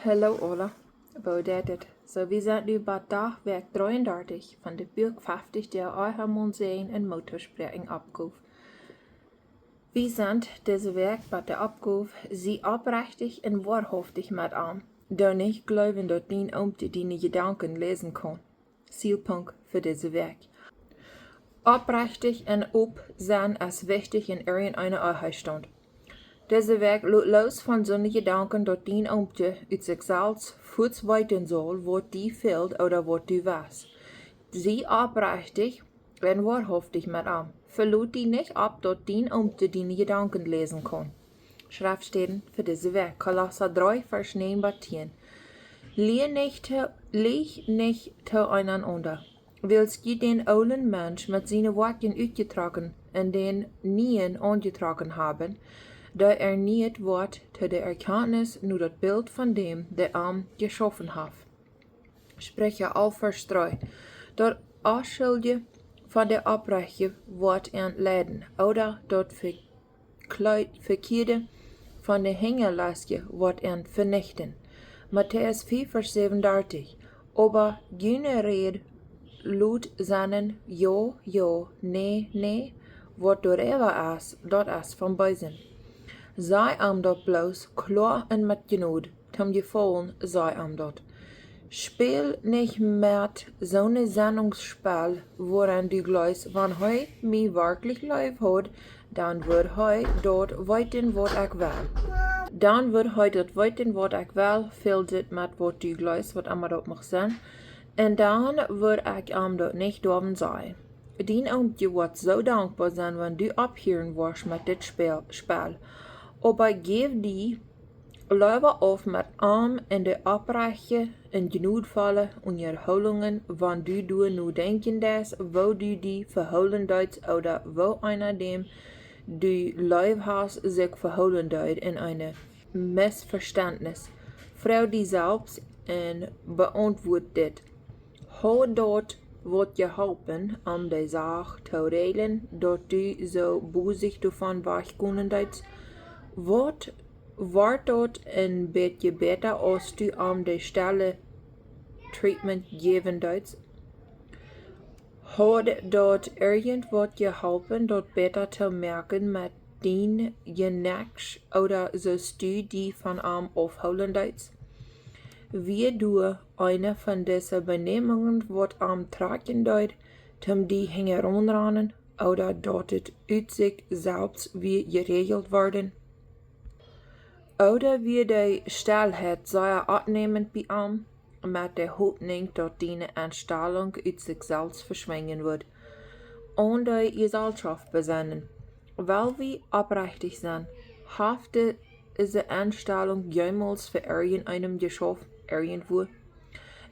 Hallo alle, boudet. So we zijn nu bij dagwerk 33 van de boek 50 der Ehemaun Säajen en Motorspreken Oppgow. We zijn deze week bij de Oppgow sie Opprechtich en Woarhauftich met aan, door nicht geloven dat Dien oomkje diene jedanken läsen kon. Zielpunkt voor deze week. Opprechtich en op zijn als wichtig in irgendeiner Einheitsstand. Deze week lotloos van zo'n jedanken dat Dien oomkje uit sikjselfst fuaz weeten zal, wat die fält oder wat die was. Sie opprechtich en woarhauftich met aan. Velot die nich op dat Dien oomkje diene jedanken lezen kon. Schriftstellen voor deze week. Kolosser 3, vers 9 bis 10. Lieg nicht teinander. Wils je den oulen Mensch met zijn Wäakjen uitgetrokken en den Nien aangetrokken hebben, da niet wordt te de erkenntnis nu dat beeld van dem, der geschaffen heeft. Spreche al vers 3. Dat afschuldige van de oprechtje wordt leiden, oder dat verkeerde van de hengerlastje wordt vernichten. Matthäus 4, vers 37. Aber keine Red lut seinen ja, nee, wat door ever is, dat is van buiten. Zij dat blos, kloa en met jnod, Toom jefaulen, zij dat. Speel nicht met zo'n Sendungsspiel, woran du glaubst, wenn hij mij wirklich lief hat, dan wird hij dat weeten wat ik wil. Dan wird hij dat weeten wat ik wil, fehlt het met wat du glaubst, wat immer dat mag zijn, en dan wird ik dat nicht durven zijn. Dien oomkje wordt zo dankbaar zijn, wenn du abhören wirst met dit spel. Aber geef die lieber auf met in de oprechtje en genodvallen en jefaulenen, wann du nu denken des, wo du die verholen deut, oder wo einer dem du lief hast sich verholen deut in eine Missverständnis. Frau die selbst en beantwoordt dit. Hou dort wat je helpen de zaak te regelen, dat du zo boezig davon weg kunnen deut. Wat wordt dat een beetje beter als du de stelle treatment geven duidt? Had dat irgendwat je helpen dat beter te merken met dien je nich, oder zoals du die van afholen duidt? Wie du eine van deze benemmingen wat tragen duidt, die heranrennen, oder dat het uit zich zelfs wie geregeld worden? Oder wie de stelheid zeer abnehmend bij met de hoopning dat die aanstelling uit zichzelf verschwingen wordt, en de jezelf bezinnen. Wel wie oprechtig zijn, heeft deze aanstelling jemals voor einem geschaffen, irgendwo.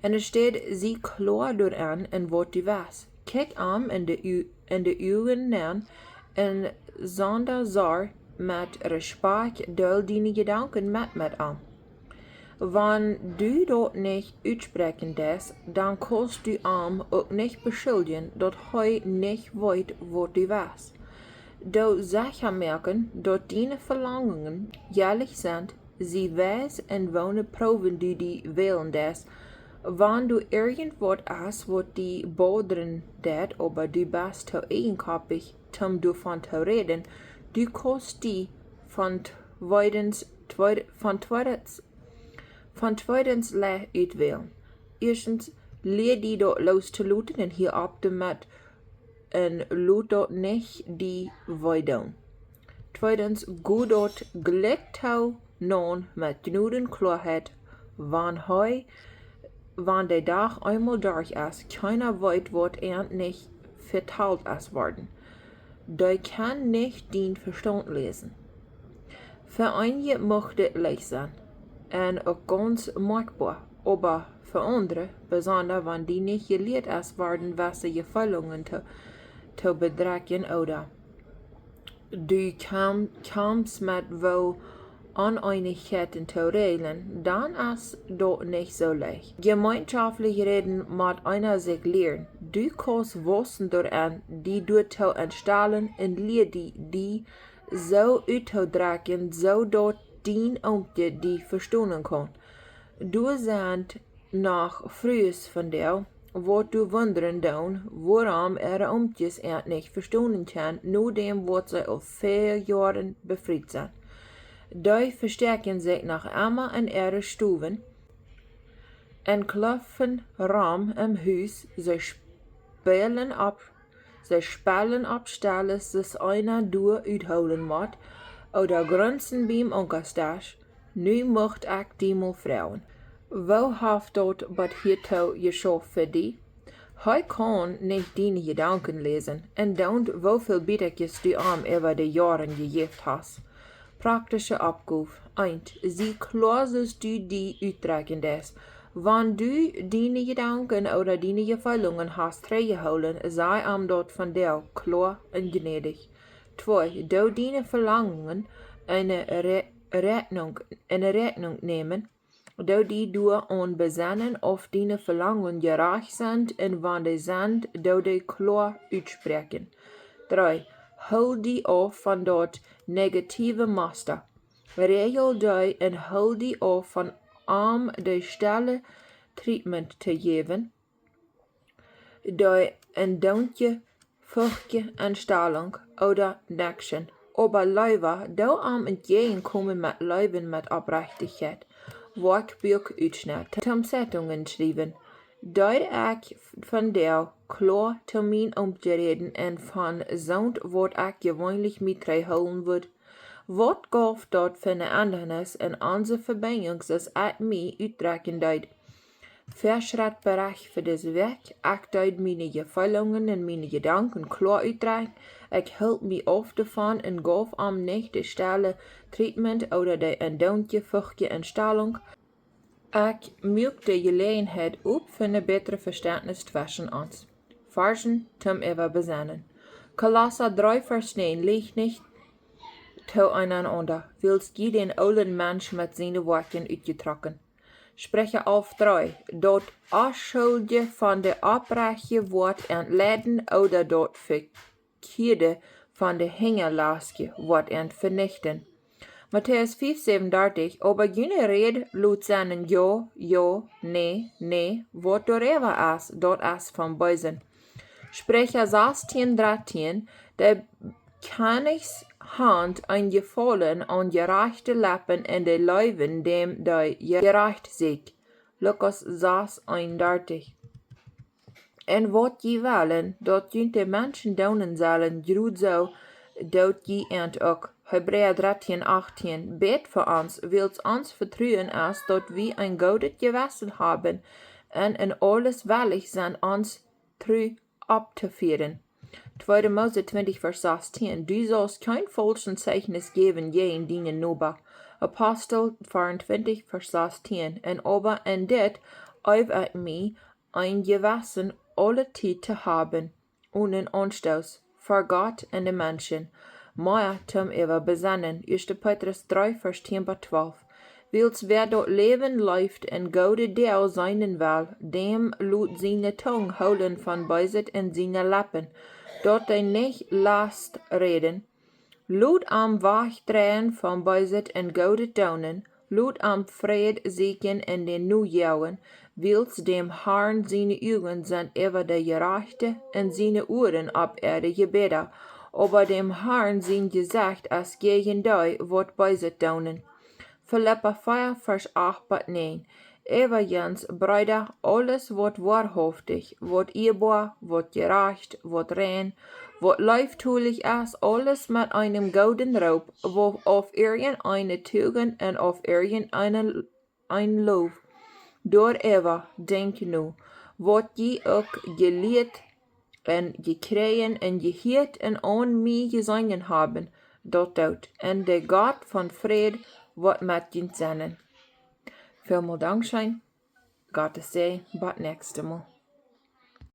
En er steht sie kloa door aan en wat die was. Kijk in de uwen neer en zonder zar met respect deel die jedanken met aan. Wann du dat nicht uitspreken des, dan kannst du ook nicht beschuldigen dat hij nicht weet wat du was. Du sicher merken dat die verlangungen jährlich sind, sie weiß en wonen proben du die wählen des. Wann du irgendwas is wat die boderen dat, aber du bist te eigenkapig, davon te reden, du kannst die van tweedens le uitwählen. Eerstens, leer die dat los te looten en hier op de met en loot dat nicht die wij doen. Tweedens, goed dat gelijk touw non met genoegen klaarheid, wann de dag eenmaal durch is, keiner weet wat nicht verteld is worden. Du kann nicht den Verstand lesen. Für einige mag dit leicht sein und auch ganz machbar, aber für andere, besonders wenn die nicht gelehrt ist worden, was sie jefaulen zu bedrecken oder du kamst mit wo Uneinigkeiten zu regeln, dann ist das nicht so leicht. Gemeinschaftlich reden mit einer sich lehren. Du kannst wissen daran, die du zu entstellen und lehr die so uitdrukken, zodat Dien oomkje die verstonen kon. Du zijnt nog fruus van jou, wat du wonderen doen, waarom oomkjes het niet verstonen kan, nu dem wat zij al veel jaren bevrijd zijn. Die versterken zich nog eenmaal in stoeven, en kloffen ram im huis, zij spelen op stellen, dass einer door uitholen moet, oder grunzen beim onkastas, nu mocht ik die mal vrouwen. Woarhauftich wat hiertoe geschaffen voor die? Hij kan niet diene jedanken lezen, en don't hoeveel bittertjes du over de jaren gegeven hast. Praktische Oppgow. 1. Zie clauses du die uittrekken des. Wann du diene jedanken oder diene jefaulen hast geholen, sei dort van jou, kloa en gnädig. 2. Do diene verlangen eine Rechnung nehmen, do die du on besennen of diene verlangen gerecht sind, en wann die sind, do die kloa uitspreken. 3. Hol die af van dat negatieve master. Regel die en hol die af van de stelle treatment te geven, die een dauntje, fuchtje en stelling oder nischen. Aber leider, do entgegenkommen met leven met oprechtigheid. Werkbuch uitsnijdt. Tomzettungen schrijven. Die ik van jou klaar termijn omgereden en van zo'n wat ik gewoonlijk met holen would. Wat gaf dat van de andernis en onze verbinding als ik mij uitdrukken deed. Verschritt berecht voor deze werk, ik deed mijn jefaulen en mijn jedanken klaar uitdrukken. Ik hield me af daarvan en gaf niet de stelle treatment oder de endoontje, fuchtje en stelling. Ik muik de gelegenheid op voor een betere verständnis tussen ons. Versen zum even besennen. Kolosser 3 vers 9 ligt niet zueinander, wils je den oulen Mensch met zijn werken uitgetrokken. Spreche auf 3. Dat afschuldige van de Opprechtich wordt entleden oder dat verkeerde van de hengerlaasje wordt vernichten. Matthäus 5:37, aber jene Rede laut seinen ja, ja, nee, wat dooreva is, dat is van buizen. Sprecher 16:13, de Königs Hand ein jefaulen an gerechte Lippen en de Leuven dem die gerecht sich. Lukas 6:31. En wat je willen, dat de mensen doen zullen, groet zo, dat je ent ook. Hebräer 13:18. Bet voor ons, wils ons vertrouwen is, dat we een godet gewissen haben, en in alles willig zijn ons trouw op te vieren. 2. Mose 20 vers 16. Du sollst kein falschen Zeichnis geben je in dienen Noba. Apostel 24 vers 16. En aber in dit auf mij ein gewissen alle tijd te haben, ohne Anstoß, vor Gott und den Menschen. Maar zum even besennen. 1. Petrus 3 vers 10-12. Wils wer dort Leben läuft en gode deel seinen will, dem laat seine Tongue houden van buizet en seine Lippen, dat hij nicht last reden. Laat am wegdrehen van buizet en gode tonen, laat am vrede zieken en den nu jouwen, wils dem Herrn seine Augen sind über de Gerechte en seine Ohren op gebeden, aber dem Herrn sein Gesicht als gegen die, wat buizet tonen. Philippa 4 vers 8-9. Everigens, Brüder, alles wat woarhauftich, wat eerbaar, wat gerecht, wat rein, wat lieftulich is, alles met einem gouden roop, auf irgendeine Tugend en auf irgendein Lof. Door Eva, denk nu, wat je ook geleerd en gekregen en geheerd en aan mij gezongen haben, dat daut, en de God van vrede wat met je zijn. Veel dank zijn. God te say, but next time.